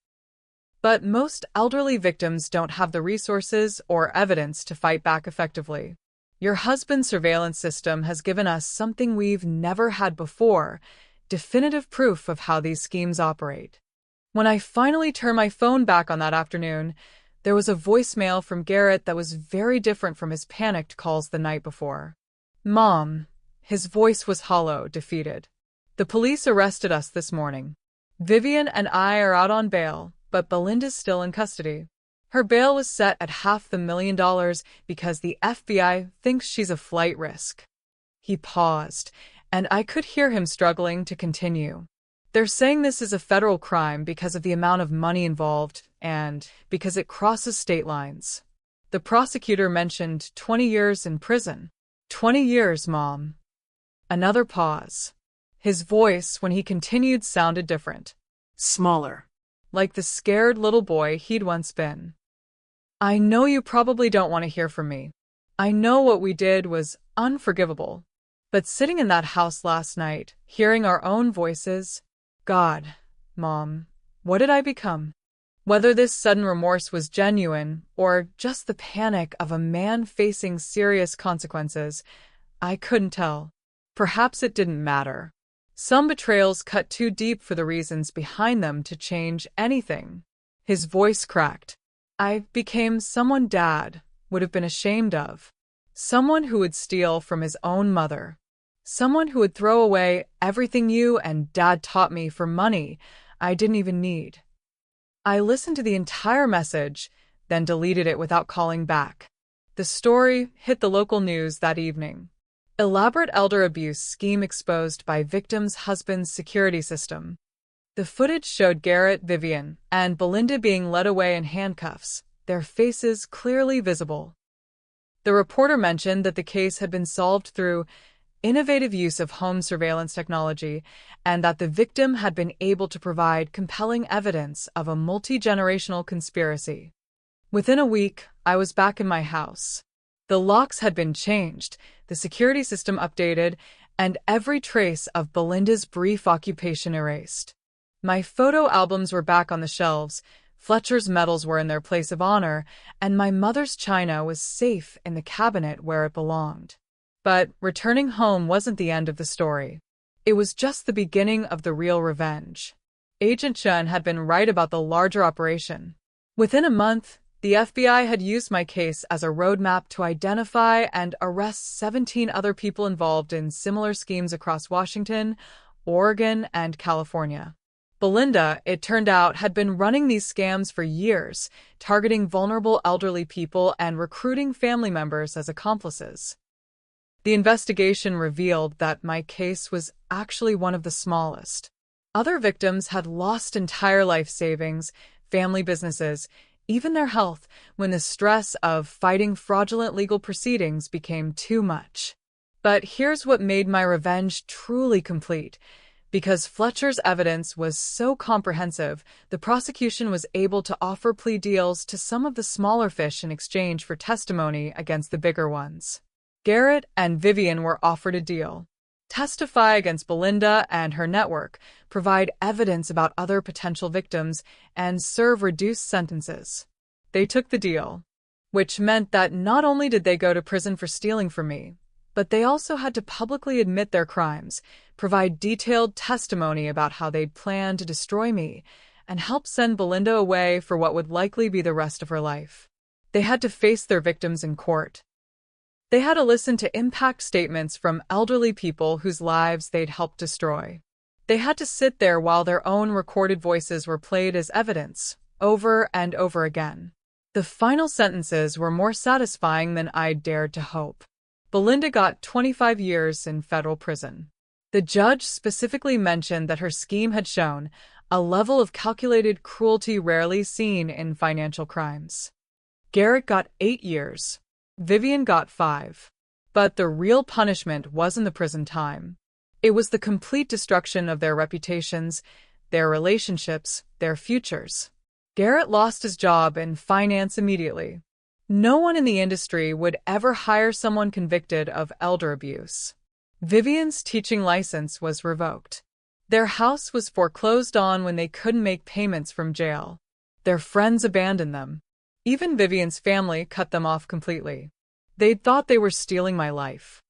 But most elderly victims don't have the resources or evidence to fight back effectively. Your husband's surveillance system has given us something we've never had before, definitive proof of how these schemes operate." When I finally turned my phone back on that afternoon, there was a voicemail from Garrett that was very different from his panicked calls the night before. "Mom," his voice was hollow, defeated. "The police arrested us this morning. Vivian and I are out on bail, but Belinda's still in custody. Her bail was set at $500,000 because the FBI thinks she's a flight risk." He paused, and I could hear him struggling to continue. "They're saying this is a federal crime because of the amount of money involved and because it crosses state lines. The prosecutor mentioned 20 years in prison." "20 years, Mom." Another pause. His voice, when he continued, sounded different.
Smaller.
Like the scared little boy he'd once been. "I know you probably don't want to hear from me. I know what we did was unforgivable. But sitting in that house last night, hearing our own voices, God, Mom, what did I become?" Whether this sudden remorse was genuine or just the panic of a man facing serious consequences, I couldn't tell. Perhaps it didn't matter. Some betrayals cut too deep for the reasons behind them to change anything. His voice cracked. "I became someone Dad would have been ashamed of. Someone who would steal from his own mother. Someone who would throw away everything you and Dad taught me for money I didn't even need." I listened to the entire message, then deleted it without calling back. The story hit the local news that evening. Elaborate elder abuse scheme exposed by victim's husband's security system. The footage showed Garrett, Vivian, and Belinda being led away in handcuffs, their faces clearly visible. The reporter mentioned that the case had been solved through innovative use of home surveillance technology and that the victim had been able to provide compelling evidence of a multi-generational conspiracy. Within a week, I was back in my house. The locks had been changed, the security system updated, and every trace of Belinda's brief occupation erased. My photo albums were back on the shelves, Fletcher's medals were in their place of honor, and my mother's china was safe in the cabinet where it belonged. But returning home wasn't the end of the story. It was just the beginning of the real revenge. Agent Chun had been right about the larger operation. Within a month, the FBI had used my case as a roadmap to identify and arrest 17 other people involved in similar schemes across Washington, Oregon, and California. Belinda, it turned out, had been running these scams for years, targeting vulnerable elderly people and recruiting family members as accomplices. The investigation revealed that my case was actually one of the smallest. Other victims had lost entire life savings, family businesses, even their health, when the stress of fighting fraudulent legal proceedings became too much. But here's what made my revenge truly complete. Because Fletcher's evidence was so comprehensive, the prosecution was able to offer plea deals to some of the smaller fish in exchange for testimony against the bigger ones. Garrett and Vivian were offered a deal. Testify against Belinda and her network, provide evidence about other potential victims, and serve reduced sentences. They took the deal, which meant that not only did they go to prison for stealing from me, but they also had to publicly admit their crimes, provide detailed testimony about how they'd planned to destroy me, and help send Belinda away for what would likely be the rest of her life. They had to face their victims in court. They had to listen to impact statements from elderly people whose lives they'd helped destroy. They had to sit there while their own recorded voices were played as evidence, over and over again. The final sentences were more satisfying than I'd dared to hope. Belinda got 25 years in federal prison. The judge specifically mentioned that her scheme had shown a level of calculated cruelty rarely seen in financial crimes. Garrett got 8 years. Vivian got 5. But the real punishment wasn't the prison time. It was the complete destruction of their reputations, their relationships, their futures. Garrett lost his job in finance immediately. No one in the industry would ever hire someone convicted of elder abuse. Vivian's teaching license was revoked. Their house was foreclosed on when they couldn't make payments from jail. Their friends abandoned them. Even Vivian's family cut them off completely. They'd thought they were stealing my life.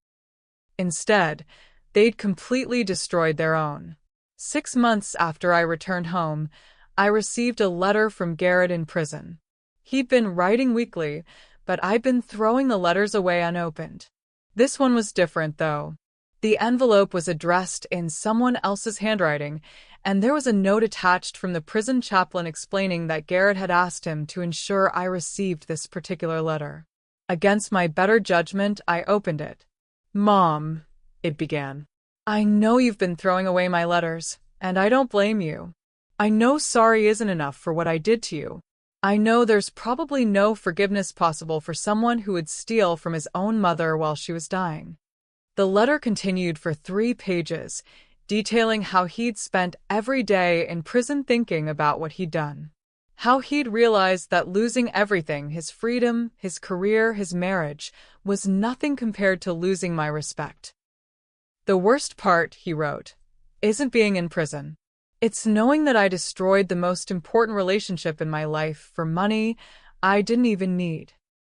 Instead, they'd completely destroyed their own. 6 months after I returned home, I received a letter from Garrett in prison. He'd been writing weekly, but I'd been throwing the letters away unopened. This one was different, though. The envelope was addressed in someone else's handwriting, and there was a note attached from the prison chaplain explaining that Garrett had asked him to ensure I received this particular letter. Against my better judgment, I opened it. "Mom," it began, "I know you've been throwing away my letters, and I don't blame you. I know sorry isn't enough for what I did to you. I know there's probably no forgiveness possible for someone who would steal from his own mother while she was dying." The letter continued for 3 pages, detailing how he'd spent every day in prison thinking about what he'd done. How he'd realized that losing everything, his freedom, his career, his marriage, was nothing compared to losing my respect. "The worst part," he wrote, "isn't being in prison. It's knowing that I destroyed the most important relationship in my life for money I didn't even need.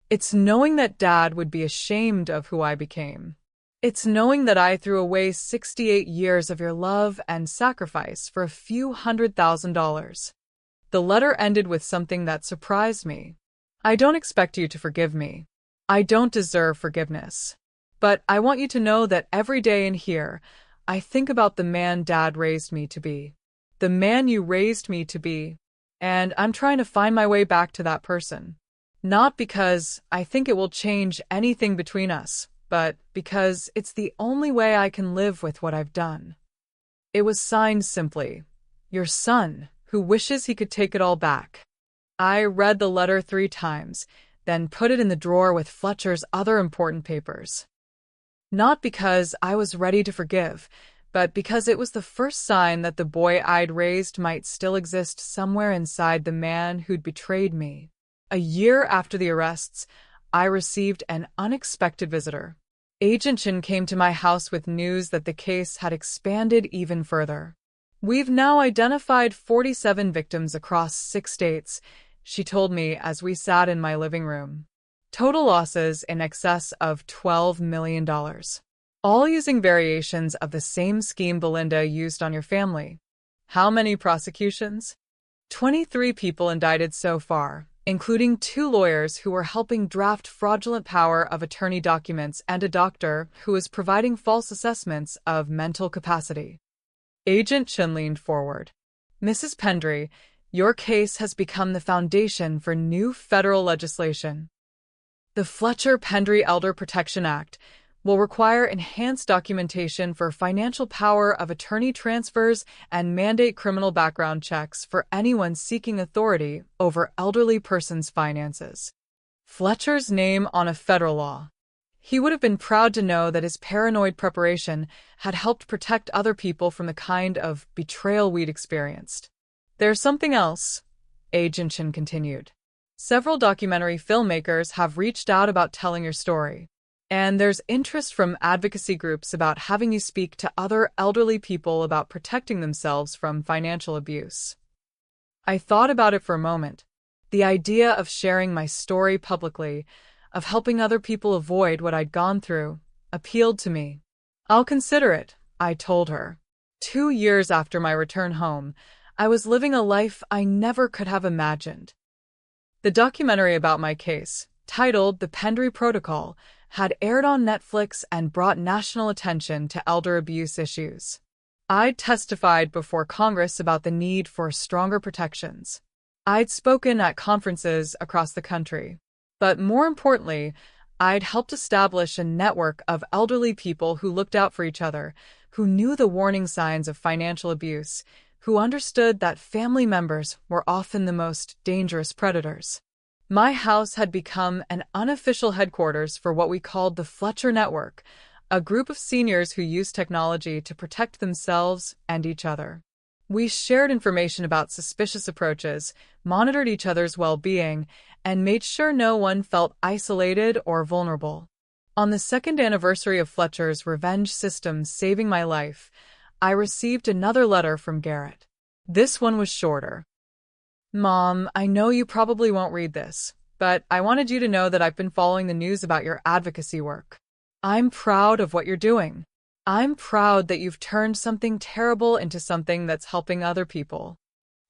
It's knowing that Dad would be ashamed of who I became. It's knowing that I threw away 68 years of your love and sacrifice for a few $100,000. The letter ended with something that surprised me. "I don't expect you to forgive me. I don't deserve forgiveness. But I want you to know that every day in here, I think about the man Dad raised me to be. The man you raised me to be. And I'm trying to find my way back to that person. Not because I think it will change anything between us, but because it's the only way I can live with what I've done." It was signed simply, "Your son, who wishes he could take it all back." I read the letter 3 times, then put it in the drawer with Fletcher's other important papers. Not because I was ready to forgive, but because it was the first sign that the boy I'd raised might still exist somewhere inside the man who'd betrayed me. A year after the arrests, I received an unexpected visitor. Agent Chin came to my house with news that the case had expanded even further. "We've now identified 47 victims across 6 states," she told me as we sat in my living room. "Total losses in excess of $12 million. All using variations of the same scheme Belinda used on your family." How many prosecutions? 23 people indicted so far, including 2 lawyers who were helping draft fraudulent power of attorney documents and a doctor who was providing false assessments of mental capacity. Agent Chin leaned forward. "Mrs. Pendry, your case has become the foundation for new federal legislation. The Fletcher-Pendry Elder Protection Act, will require enhanced documentation for financial power of attorney transfers and mandate criminal background checks for anyone seeking authority over elderly persons' finances. Fletcher's name on a federal law. He would have been proud to know that his paranoid preparation had helped protect other people from the kind of betrayal we'd experienced. There's something else, Agent Chin continued. Several documentary filmmakers have reached out about telling your story. And there's interest from advocacy groups about having you speak to other elderly people about protecting themselves from financial abuse. I thought about it for a moment. The idea of sharing my story publicly, of helping other people avoid what I'd gone through, appealed to me. I'll consider it, I told her. 2 years after my return home, I was living a life I never could have imagined. The documentary about my case, titled The Pendry Protocol, had aired on Netflix and brought national attention to elder abuse issues. I'd testified before Congress about the need for stronger protections. I'd spoken at conferences across the country. But more importantly, I'd helped establish a network of elderly people who looked out for each other, who knew the warning signs of financial abuse, who understood that family members were often the most dangerous predators. My house had become an unofficial headquarters for what we called the Fletcher Network, a group of seniors who used technology to protect themselves and each other. We shared information about suspicious approaches, monitored each other's well-being, and made sure no one felt isolated or vulnerable. On the second anniversary of Fletcher's revenge system saving my life, I received another letter from Garrett. This one was shorter. Mom, I know you probably won't read this, but I wanted you to know that I've been following the news about your advocacy work. I'm proud of what you're doing. I'm proud that you've turned something terrible into something that's helping other people.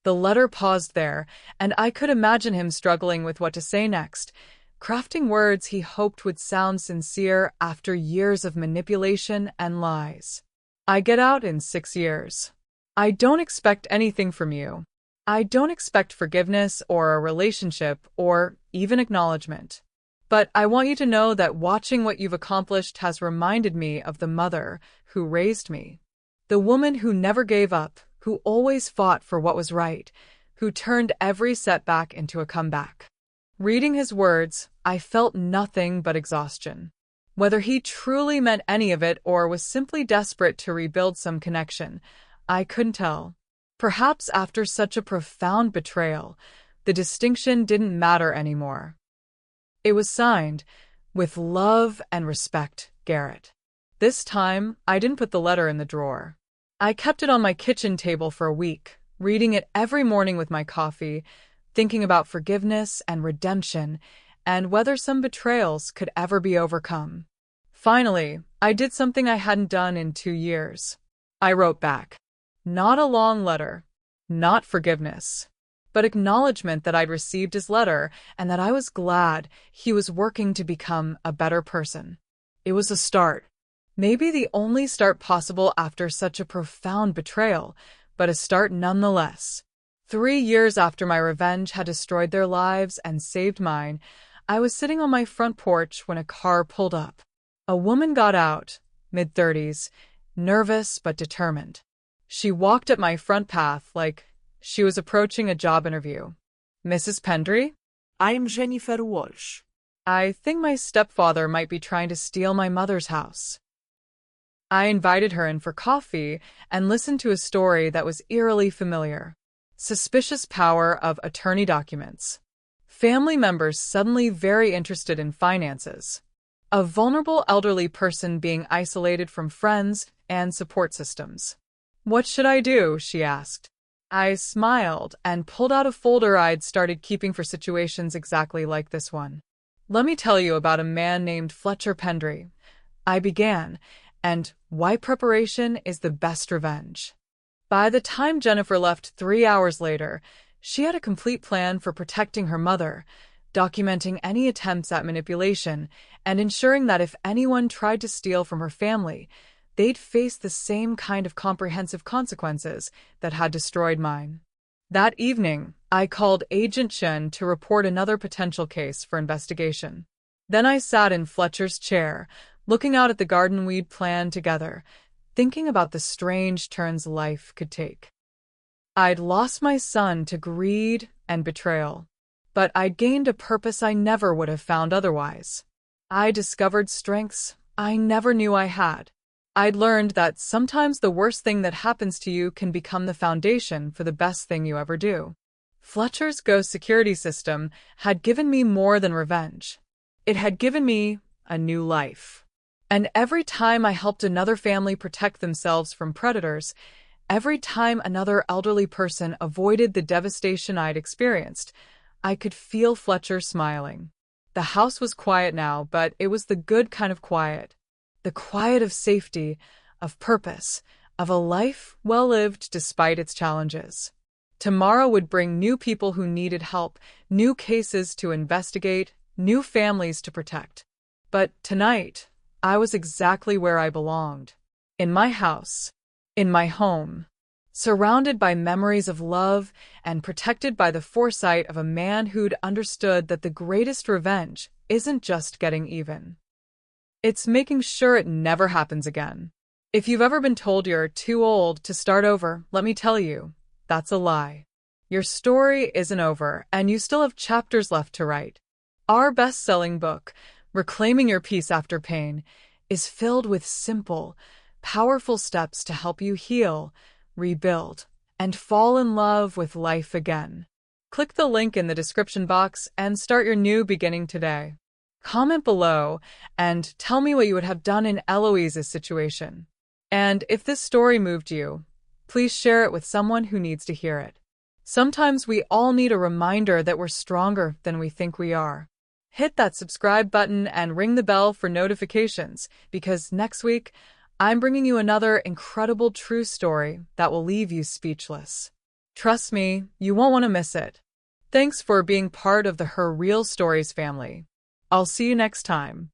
The letter paused there, and I could imagine him struggling with what to say next, crafting words he hoped would sound sincere after years of manipulation and lies. I get out in 6 years. I don't expect anything from you. I don't expect forgiveness or a relationship or even acknowledgement. But I want you to know that watching what you've accomplished has reminded me of the mother who raised me. The woman who never gave up, who always fought for what was right, who turned every setback into a comeback. Reading his words, I felt nothing but exhaustion. Whether he truly meant any of it or was simply desperate to rebuild some connection, I couldn't tell. Perhaps after such a profound betrayal, the distinction didn't matter anymore. It was signed, "With love and respect, Garrett." This time, I didn't put the letter in the drawer. I kept it on my kitchen table for a week, reading it every morning with my coffee, thinking about forgiveness and redemption, and whether some betrayals could ever be overcome. Finally, I did something I hadn't done in 2 years. I wrote back. Not a long letter, not forgiveness, but acknowledgement that I'd received his letter and that I was glad he was working to become a better person. It was a start. Maybe the only start possible after such a profound betrayal, but a start nonetheless. 3 years after my revenge had destroyed their lives and saved mine, I was sitting on my front porch when a car pulled up. A woman got out, mid-30s, nervous but determined. She walked up my front path like she was approaching a job interview. "Mrs. Pendry?"
I'm Jennifer Walsh.
"I think my stepfather might be trying to steal my mother's house." I invited her in for coffee and listened to a story that was eerily familiar. Suspicious power of attorney documents. Family members suddenly very interested in finances. A vulnerable elderly person being isolated from friends and support systems. "What should I do?" she asked. I smiled and pulled out a folder I'd started keeping for situations exactly like this one. "Let me tell you about a man named Fletcher Pendry," I began, "and why preparation is the best revenge." By the time Jennifer left 3 hours later, she had a complete plan for protecting her mother, documenting any attempts at manipulation, and ensuring that if anyone tried to steal from her family, they'd face the same kind of comprehensive consequences that had destroyed mine. That evening, I called Agent Chen to report another potential case for investigation. Then I sat in Fletcher's chair, looking out at the garden we'd planned together, thinking about the strange turns life could take. I'd lost my son to greed and betrayal, but I'd gained a purpose I never would have found otherwise. I discovered strengths I never knew I had. I'd learned that sometimes the worst thing that happens to you can become the foundation for the best thing you ever do. Fletcher's Ghost security system had given me more than revenge. It had given me a new life. And every time I helped another family protect themselves from predators, every time another elderly person avoided the devastation I'd experienced, I could feel Fletcher smiling. The house was quiet now, but it was the good kind of quiet. The quiet of safety, of purpose, of a life well lived despite its challenges. Tomorrow would bring new people who needed help, new cases to investigate, new families to protect. But tonight, I was exactly where I belonged. In my house. In my home, surrounded by memories of love and protected by the foresight of a man who'd understood that the greatest revenge isn't just getting even. It's making sure it never happens again. If you've ever been told you're too old to start over, let me tell you, that's a lie. Your story isn't over, and you still have chapters left to write. Our best-selling book, Reclaiming Your Peace After Pain, is filled with simple, powerful steps to help you heal, rebuild, and fall in love with life again. Click the link in the description box and start your new beginning today. Comment below and tell me what you would have done in Eloise's situation. And if this story moved you, please share it with someone who needs to hear it. Sometimes we all need a reminder that we're stronger than we think we are. Hit that subscribe button and ring the bell for notifications, because next week, I'm bringing you another incredible true story that will leave you speechless. Trust me, you won't want to miss it. Thanks for being part of the Her Real Stories family. I'll see you next time.